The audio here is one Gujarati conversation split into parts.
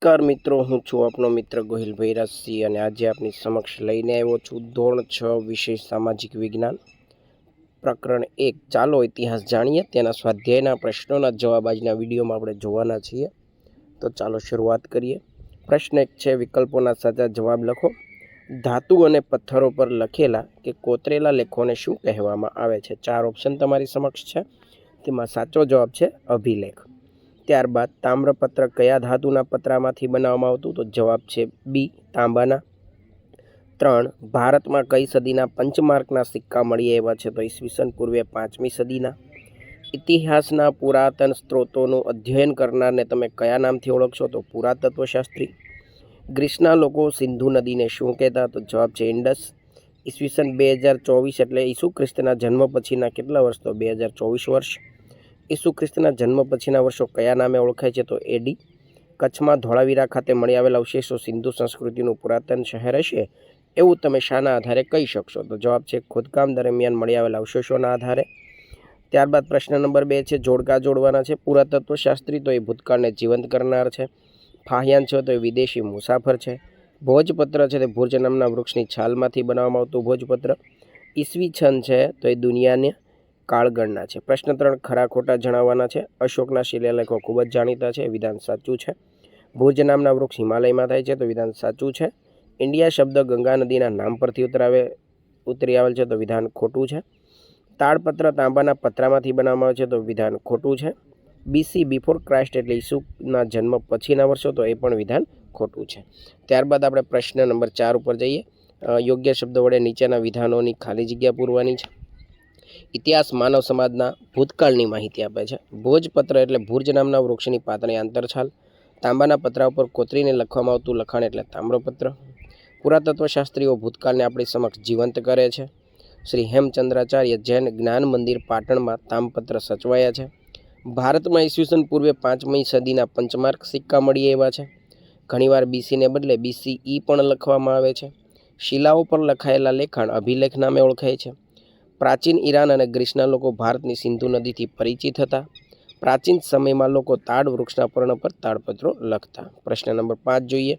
નમસ્કાર મિત્રો, હું છું આપનો મિત્ર ગોહિલ ભૈરાજસિંહ અને આજે આપની સમક્ષ લઈને આવ્યો છું ધોરણ 6 વિષય સામાજિક વિજ્ઞાન પ્રકરણ 1. ચાલો ઇતિહાસ જાણીએ. તેના સ્વાધ્યાયના પ્રશ્નોના જવાબ આજના વિડીયોમાં આપણે જોવાના છીએ. તો ચાલો શરૂઆત કરીએ. પ્રશ્ન 1 છે, વિકલ્પોના સાચા જવાબ લખો. ધાતુ અને પથ્થરો પર લખેલા કે કોતરેલા લેખોને શું કહેવામાં આવે છે? 4 ઓપ્શન તમારી સમક્ષ છે. તેમાં સાચો જવાબ છે અભિલેખ. ત્યારબાદ તામ્રપત્ર કયા ધાતુના પતરામાંથી બનાવવામાં આવતું? તો જવાબ છે બી, તાંબાના. 3, ભારતમાં કઈ સદીના પંચમાર્કના સિક્કા મળી આવ્યા છે? તો ઈસવીસન પૂર્વે 5મી સદીના. ઇતિહાસના પુરાતન સ્ત્રોતોનું અધ્યયન કરનારને તમે કયા નામથી ઓળખશો? તો પુરાતત્વશાસ્ત્રી. ગ્રીસના લોકો સિંધુ નદીને શું કહેતા? તો જવાબ છે ઇન્ડસ. ઈસવીસન 2024 એટલે ઈસુ ખ્રિસ્તના જન્મ પછીના કેટલા વર્ષ? તો 2024 વર્ષ. ઈસુ ખ્રિસ્તના જન્મ પછીના વર્ષો કયા નામે ઓળખાય છે? તો એડી. કચ્છમાં ધોળાવીરા ખાતે મળી આવેલા અવશેષો સિંધુ સંસ્કૃતિનું પુરાતન શહેર હશે એવું તમે શાના આધારે કહી શકશો? તો જવાબ છે ખોદકામ દરમિયાન મળી આવેલા અવશેષોના આધારે. ત્યારબાદ પ્રશ્ન નંબર 2 છે, જોડકા જોડવાના છે. પુરાતત્વશાસ્ત્રી તો એ ભૂતકાળને જીવંત કરનાર છે. ફાહિયાન છે તો એ વિદેશી મુસાફર છે. ભોજપત્ર છે તે ભુર્જ નામના વૃક્ષની છાલમાંથી બનાવવામાં આવતું ભોજપત્ર. ઈસવીસન છે તો એ દુનિયાને કાળગણના છે. પ્રશ્ન 3, ખરા ખોટા જણાવવાના છે. અશોકના શિલાલેખો ખૂબ જ જાણીતા છે. વિધાન સાચું છે. ભુર્જ નામના વૃક્ષ હિમાલયમાં થાય છે. તો વિધાન સાચું છે. ઇન્ડિયા શબ્દ ગંગા નદીના નામ પરથી ઉતરી આવેલ છે. તો વિધાન ખોટું છે. તાડપત્ર તાંબાના પતરામાંથી બનાવવામાં આવે છે. તો વિધાન ખોટું છે. બીસી બિફોર ક્રાઇસ્ટ એટલે ઈસુના જન્મ પછીના વર્ષો, તો એ પણ વિધાન ખોટું છે. ત્યારબાદ આપણે પ્રશ્ન નંબર 4 ઉપર જઈએ. યોગ્ય શબ્દ વડે નીચેના વિધાનોની ખાલી જગ્યા પૂરવાની છે. ઇતિહાસ માનવ સમાજના ભૂતકાળની માહિતી આપે છે. ભોજપત્ર એટલે ભુર્જ નામના વૃક્ષની પાતળી આંતરછાલ. તાંબાના પતરા ઉપર કોતરીને લખવામાં આવતું લખાણ એટલે તામ્રપત્ર. પુરાતત્વશાસ્ત્રીઓ ભૂતકાળને આપણી સમક્ષ જીવંત કરે છે. શ્રી હેમચંદ્રાચાર્ય જૈન જ્ઞાન મંદિર પાટણમાં તામ્રપત્ર સચવાયા છે. ભારતમાં ઈસવીસન પૂર્વે 5મી સદીના પંચમાર્ક સિક્કા મળી આવ્યા છે. ઘણીવાર બીસીને બદલે બીસીઈ પણ લખવામાં આવે છે. શિલાઓ પર લખાયેલા લેખાણ અભિલેખ નામે ઓળખાય છે. પ્રાચીન ઈરાન અને ગ્રીસના લોકો ભારતની સિંધુ નદીથી પરિચિત હતા. પ્રાચીન સમયમાં લોકો તાડ વૃક્ષના પર્ણ પર તાડપત્રો લખતા. પ્રશ્ન નંબર 5 જોઈએ.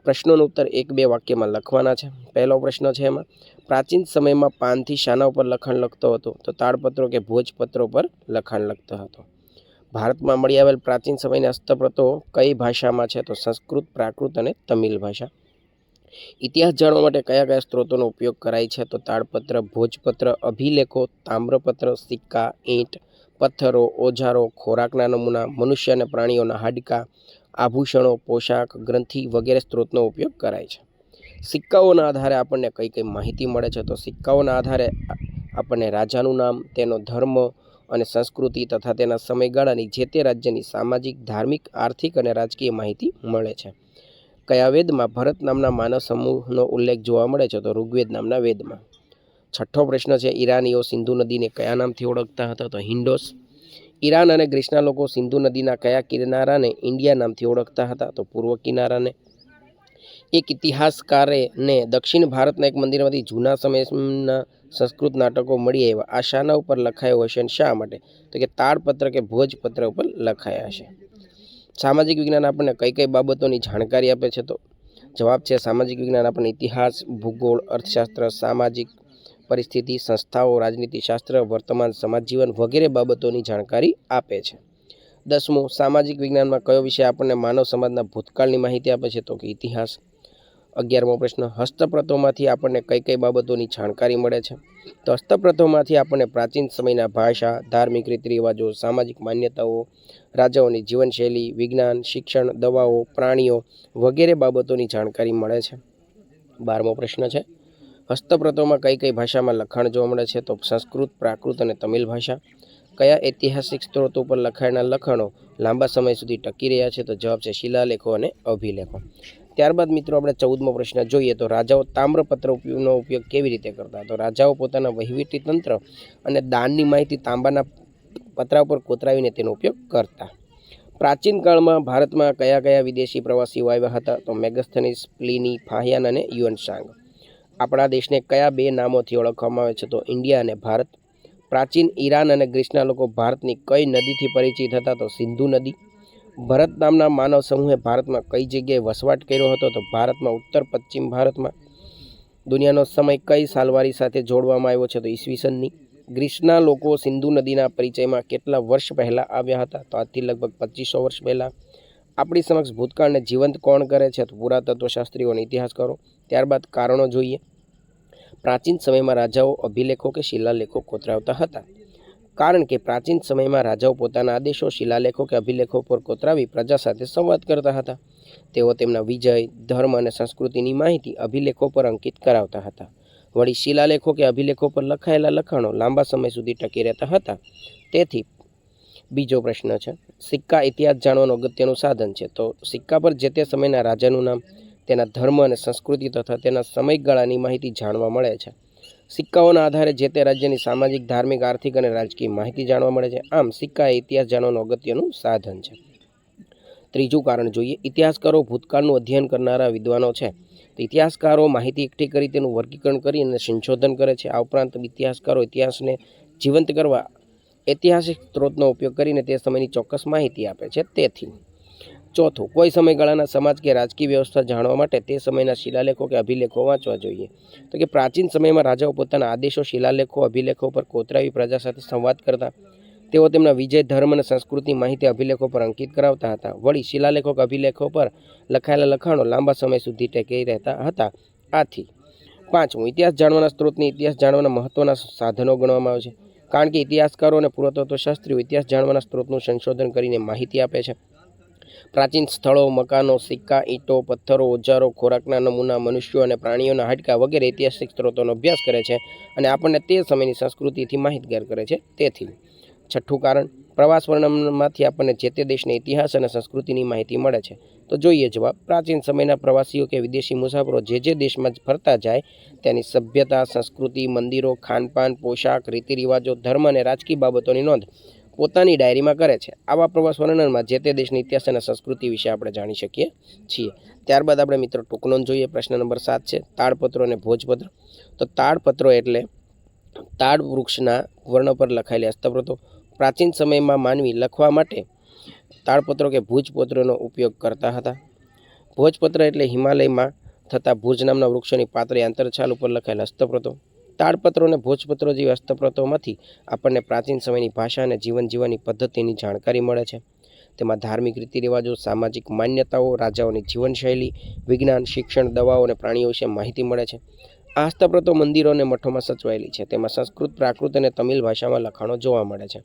પ્રશ્નોનો ઉત્તર 1-2 વાક્યમાં લખવાના છે. પહેલો પ્રશ્ન છે એમાં, પ્રાચીન સમયમાં પાનથી શાના ઉપર લખાણ લખતો હતો? તો તાડપત્રો કે ભોજપત્રો પર લખાણ લખતો હતો. ભારતમાં મળી આવેલ પ્રાચીન સમયના હસ્તપ્રતો કઈ ભાષામાં છે? તો સંસ્કૃત, પ્રાકૃત અને તમિલ ભાષા. ઇતિહાસ જાણવા માટે કયા કયા સ્ત્રોતોનો ઉપયોગ કરાય છે? તો તાડપત્ર, ભોજપત્ર, અભિલેખો, તામ્રપત્ર, સિક્કા, ઈંટ, પથ્થરો, ઓજારો, ખોરાકના નમૂના, મનુષ્ય અને પ્રાણીઓના હાડકાં, આભૂષણો, પોશાક, ગ્રંથિ વગેરે સ્ત્રોતનો ઉપયોગ કરાય છે. સિક્કાઓના આધારે આપણને કઈ કઈ માહિતી મળે છે? તો સિક્કાઓના આધારે આપણને રાજાનું નામ, તેનો ધર્મ અને સંસ્કૃતિ તથા તેના સમયગાળાની જે તે રાજ્યની સામાજિક, ધાર્મિક, આર્થિક અને રાજકીય માહિતી મળે છે. કયા વેદમાં ભરત નામના માનવ સમૂહનો ઉલ્લેખ જોવા મળે છે? તો ઋગ્વેદ નામના વેદમાં. છઠ્ઠો પ્રશ્ન છે, ઈરાનીઓ સિંધુ નદીને કયા નામથી ઓળખતા હતા? તો હિન્ડોસ. ઈરાન અને ગ્રીસના લોકો સિંધુ નદીના કયા કિનારાને ઇન્ડિયા નામથી ઓળખતા હતા? તો પૂર્વ કિનારાને. એક ઇતિહાસકારને દક્ષિણ ભારતના એક મંદિરમાંથી જૂના સમયના સંસ્કૃત નાટકો મળી આવ્યા. આ શાના ઉપર લખાયો હશે અને શા માટે? તો કે તાડપત્ર કે ભોજપત્ર ઉપર લખાયા હશે. સામાજિક વિજ્ઞાન આપણને કઈ કઈ બાબતોની જાણકારી આપે છે? તો જવાબ છે સામાજિક વિજ્ઞાન આપણને ઇતિહાસ, ભૂગોળ, અર્થશાસ્ત્ર, સામાજિક પરિસ્થિતિ, સંસ્થાઓ, રાજનીતિશાસ્ત્ર, વર્તમાન સમાજ જીવન વગેરે બાબતોની જાણકારી આપે છે. 10મું, સામાજિક વિજ્ઞાનમાં કયો વિષય આપણને માનવ સમાજના ભૂતકાળની માહિતી આપે છે? તો કે ઇતિહાસ. 11મો પ્રશ્ન, હસ્તપ્રતોમાંથી આપણને કઈ કઈ બાબતોની જાણકારી મળે છે? તો હસ્તપ્રતોમાંથી આપણને પ્રાચીન સમયના ભાષા, ધાર્મિક રીતિ રિવાજો, સામાજિક માન્યતાઓ, રાજાઓની જીવનશૈલી, વિજ્ઞાન, શિક્ષણ, દવાઓ, પ્રાણીઓ વગેરે બાબતોની જાણકારી મળે છે. 12મો પ્રશ્ન છે, હસ્તપ્રતોમાં કઈ કઈ ભાષામાં લખાણ જોવા મળે છે? તો સંસ્કૃત, પ્રાકૃત અને તમિલ ભાષા. કયા ઐતિહાસિક સ્ત્રોતો પર લખાયેલા લખાણો લાંબા સમય સુધી ટકી રહ્યા છે? તો જવાબ છે શિલાલેખો અને અભિલેખો. ત્યારબાદ મિત્રો આપણે 14મો પ્રશ્ન જોઈએ. તો રાજાઓ તામ્રપત્રનો ઉપયોગ કેવી રીતે કરતા? તો રાજાઓ પોતાના વહીવટી તંત્ર અને દાનની માહિતી તાંબાના પતરા ઉપર કોતરાવીને તેનો ઉપયોગ કરતા. પ્રાચીન કાળમાં ભારતમાં કયા કયા વિદેશી પ્રવાસીઓ આવ્યા હતા? તો મેગસ્થનીસ, પ્લિની, ફાહિયાન અને યુએનસાંગ. આપણા દેશને કયા 2 નામોથી ઓળખવામાં આવે છે? તો ઇન્ડિયા અને ભારત. પ્રાચીન ઈરાન અને ગ્રીસના લોકો ભારતની કઈ નદીથી પરિચિત હતા? તો સિંધુ નદી. ભરત નામના માનવ સમૂહે ભારતમાં કઈ જગ્યાએ વસવાટ કર્યો હતો? તો ભારતમાં ઉત્તર પશ્ચિમ ભારતમાં. દુનિયાનો સમય કઈ સાલવારી સાથે જોડવામાં આવ્યો છે? તો ઈસવીસનની. ગ્રીસના લોકો સિંધુ નદીના પરિચયમાં કેટલા વર્ષ પહેલાં આવ્યા હતા? તો આજથી લગભગ 2500 વર્ષ પહેલાં. આપણી સમક્ષ ભૂતકાળને જીવંત કોણ કરે છે? તો પુરાતત્વશાસ્ત્રીઓ અને ઇતિહાસકારો. ત્યારબાદ કારણો જોઈએ. પ્રાચીન સમયમાં રાજાઓ અભિલેખો કે શિલાલેખો કોતરાવતા હતા. કારણ કે પ્રાચીન સમયમાં રાજાઓ પોતાના આદેશો શિલાલેખો કે અભિલેખો પર કોતરાવી પ્રજા સાથે સંવાદ કરતા હતા. તેઓ તેમના વિજય, ધર્મ અને સંસ્કૃતિની માહિતી અભિલેખો પર અંકિત કરાવતા હતા. વળી શિલાલેખો કે અભિલેખો પર લખાયેલા લખાણો લાંબા સમય સુધી ટકી રહેતા હતા. તેથી બીજો પ્રશ્ન છે, સિક્કા ઇતિહાસ જાણવાનું અગત્યનું સાધન છે. તો સિક્કા પર જે તે સમયના રાજાનું નામ, તેના ધર્મ અને સંસ્કૃતિ તથા તેના સમયગાળાની માહિતી જાણવા મળે છે. સિક્કાઓના આધારે જે તે રાજ્યની સામાજિક, ધાર્મિક, આર્થિક અને રાજકીય માહિતી જાણવા મળે છે. આમ સિક્કા એ ઇતિહાસ જાણવાનું અગત્યનું સાધન છે. ત્રીજું કારણ જોઈએ. ઇતિહાસકારો ભૂતકાળનું અધ્યયન કરનારા વિદ્વાનો છે. તો ઇતિહાસકારો માહિતી એકઠી કરી તેનું વર્ગીકરણ કરી અને સંશોધન કરે છે. આ ઉપરાંત ઇતિહાસકારો ઇતિહાસને જીવંત કરવા ઐતિહાસિક સ્ત્રોતનો ઉપયોગ કરીને તે સમયની ચોક્કસ માહિતી આપે છે. તેથી ચોથું, કોઈ સમયગાળાના સમાજ કે રાજકીય વ્યવસ્થા જાણવા માટે તે સમયના શિલાલેખો કે અભિલેખો વાંચવા જોઈએ. તો કે પ્રાચીન સમયમાં રાજાઓ પોતાના આદેશો શિલાલેખો, અભિલેખો પર કોતરાવી પ્રજા સાથે સંવાદ કરતા. તેઓ તેમના વિજય, ધર્મ અને સંસ્કૃતિ માહિતી અભિલેખો પર અંકિત કરાવતા હતા. વળી શિલાલેખો કે અભિલેખો પર લખાયેલા લખાણો લાંબા સમય સુધી ટકી રહેતા હતા. આથી પાંચમું, ઇતિહાસ જાણવાના સ્ત્રોતને ઇતિહાસ જાણવાના મહત્વના સાધનો ગણવામાં આવે છે. કારણ કે ઇતિહાસકારો અને પુરાતત્વશાસ્ત્રીઓ ઇતિહાસ જાણવાના સ્ત્રોતનું સંશોધન કરીને માહિતી આપે છે. પ્રાચીન સ્થળો, મકાનો, સિક્કા, ઈંટો, પથ્થરો, ઓજારો, ખોરાકના નમૂના, મનુષ્યો અને પ્રાણીઓના હાડકાં વગેરે ઐતિહાસિક સ્ત્રોતોનો અભ્યાસ કરે છે અને આપણને તે સમયની સંસ્કૃતિથી માહિતગાર કરે છે. તેથી છઠ્ઠું કારણ, પ્રવાસ વર્ણનમાંથી આપણને જે તે દેશના ઇતિહાસ અને સંસ્કૃતિની માહિતી મળે છે. તો જોઈએ જવાબ. પ્રાચીન સમયના પ્રવાસીઓ કે વિદેશી મુસાફરો જે દેશમાં ફરતા જાય તેની સભ્યતા, સંસ્કૃતિ, મંદિરો, ખાનપાન, પોશાક, રીતિરિવાજો, ધર્મ અને રાજકીય બાબતોની નોંધ પોતાની ડાયરીમાં કરે છે. આવા પ્રવાસ વર્ણનમાં જે તે દેશની ઇતિહાસ અને સંસ્કૃતિ વિશે આપણે જાણી શકીએ છીએ. ત્યારબાદ આપણે મિત્રો ટૂંક નોંધ જોઈએ. પ્રશ્ન નંબર 7 છે, તાડપત્રો અને ભોજપત્ર. તો તાડપત્રો એટલે તાડ વૃક્ષના વર્ણ પર લખાયેલી હસ્તપ્રતો. પ્રાચીન સમયમાં માનવી લખવા માટે તાડપત્રો કે ભોજપત્રોનો ઉપયોગ કરતા હતા. ભોજપત્ર એટલે હિમાલયમાં થતા ભુજ નામના વૃક્ષોની પાતળી આંતરછાલ ઉપર લખાયેલા હસ્તપ્રતો. તાડપત્રો અને ભોજપત્રો જેવી હસ્તપ્રતોમાંથી આપણને પ્રાચીન સમયની ભાષા અને જીવન જીવવાની પદ્ધતિની જાણકારી મળે છે. તેમાં ધાર્મિક રીતિરિવાજો, સામાજિક માન્યતાઓ, રાજાઓની જીવનશૈલી, વિજ્ઞાન, શિક્ષણ, દવાઓ અને પ્રાણીઓ વિશે માહિતી મળે છે. આ હસ્તપ્રતો મંદિરો અને મઠોમાં સચવાયેલી છે. તેમાં સંસ્કૃત, પ્રાકૃત અને તમિલ ભાષામાં લખાણો જોવા મળે છે.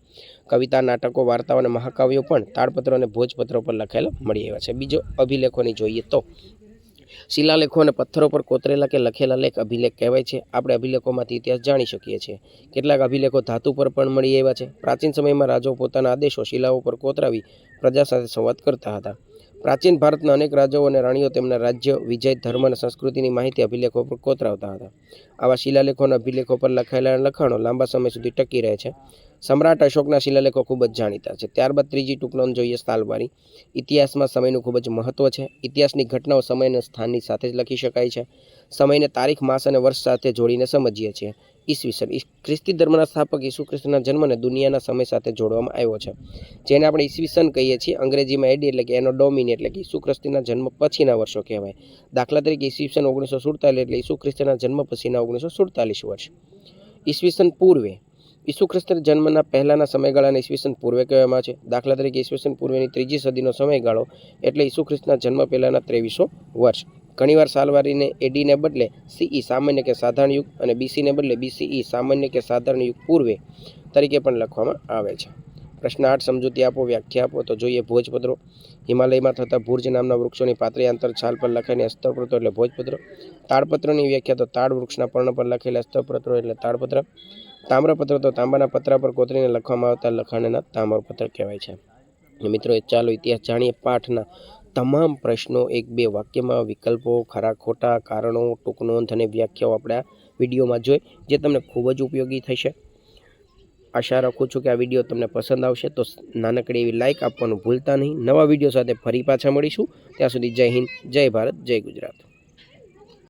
કવિતા, નાટકો, વાર્તાઓ અને મહાકાવ્યો પણ તાડપત્રો અને ભોજપત્રો પર લખાયેલા મળી આવ્યા છે. બીજો, અભિલેખોની જોઈએ તો શિલાલેખો અને પથ્થરો પર કોતરેલા કે લખેલા લેખ અભિલેખ કહેવાય છે. આપણે અભિલેખોમાંથી ઇતિહાસ જાણી શકીએ છીએ. કેટલાક અભિલેખો ધાતુ પર પણ મળી આવ્યા છે. પ્રાચીન સમયમાં રાજાઓ પોતાના આદેશો શિલાઓ પર કોતરાવી પ્રજા સાથે સંવાદ કરતા હતા. પ્રાચીન ભારતના અનેક રાજાઓ અને રાણીઓ તેમના રાજ્ય, વિજય, ધર્મ અને સંસ્કૃતિની માહિતી અભિલેખો પર કોતરાવતા હતા. આવા શિલાલેખો અને અભિલેખો પર લખાયેલા લખાણો લાંબા સમય સુધી ટકી રહે છે. સમ્રાટ અશોકના શિલાલેખો ખૂબ જ જાણીતા છે. ત્યારબાદ ત્રીજી ટૂંક નોંધ જોઈએ, સાલવારી. ઇતિહાસમાં સમયનું ખૂબ જ મહત્વ છે. ઇતિહાસની ઘટનાઓ સમય અને સ્થાનની સાથે જ લખી શકાય છે. સમયને તારીખ, માસ અને વર્ષ સાથે જોડીને સમજીએ છીએ. ઈસવીસન, ખ્રિસ્તી ધર્મના સ્થાપક ઈસુ ખ્રિસ્તના જન્મને દુનિયાના સમય સાથે જોડવામાં આવ્યો છે, જેને આપણે ઈસવીસન કહીએ છીએ. અંગ્રેજીમાં એડી એટલે કે એનો ડોમિની એટલે કે ઈસુ ખ્રિસ્તીના જન્મ પછીના વર્ષો કહેવાય. દાખલા તરીકે ઈસવીસન 1947 એટલે ઈસુ ખ્રિસ્તના જન્મ પછીના 1947 વર્ષ. ઈસવીસન પૂર્વે, ઈસુ ખ્રિસ્તના જન્મના પહેલાંના સમયગાળાને ઈસવીસન પૂર્વે કહેવામાં આવે છે. દાખલા તરીકે ઈસવીસન પૂર્વેની 3જી સદીનો સમયગાળો એટલે ઈસુ ખ્રિસ્તના જન્મ પહેલાંના 2300 વર્ષ. ઘણીવાર સાલવારીને એડીને બદલે સીઈ સામાન્ય કે સાધારણ યુગ અને બીસીને બદલે બીસીઈ સામાન્ય કે સાધારણ યુગ પૂર્વે તરીકે પણ લખવામાં આવે છે. પ્રશ્ન 8, સમજૂતી આપો, વ્યાખ્યા આપો. તો જોઈએ, ભોજપત્રો. હિમાલયમાં થતા ભુજ નામના વૃક્ષોની પાતળી આંતરછાલ પર લખાયેલી હસ્તપ્રતો એટલે ભોજપત્રો. તાડપત્રની વ્યાખ્યા, તો તાડ વૃક્ષના પર્ણ પર લખેલા હસ્તપ્રતો એટલે તાડપત્ર. તામ્રપત્ર, તો તાંબાના પતરા પર કોતરીને લખવામાં આવતા લખાણના તામ્રપત્ર કહેવાય છે. મિત્રો, ચાલો ઇતિહાસ જાણીએ. પાઠના તમામ પ્રશ્નો 1-2 વાક્યમાં, વિકલ્પો, ખરા ખોટા, કારણો, ટૂંક નોંધ અને વ્યાખ્યાઓ આપણે આ વિડીયોમાં જોઈ, જે તમને ખૂબ જ ઉપયોગી થશે. આશા રાખું છું કે આ વિડીયો તમને પસંદ આવશે. તો નાનકડી એવી લાઇક આપવાનું ભૂલતા નહીં. નવા વિડીયો સાથે ફરી પાછા મળીશું. ત્યાં સુધી જય હિન્દ, જય ભારત, જય ગુજરાત.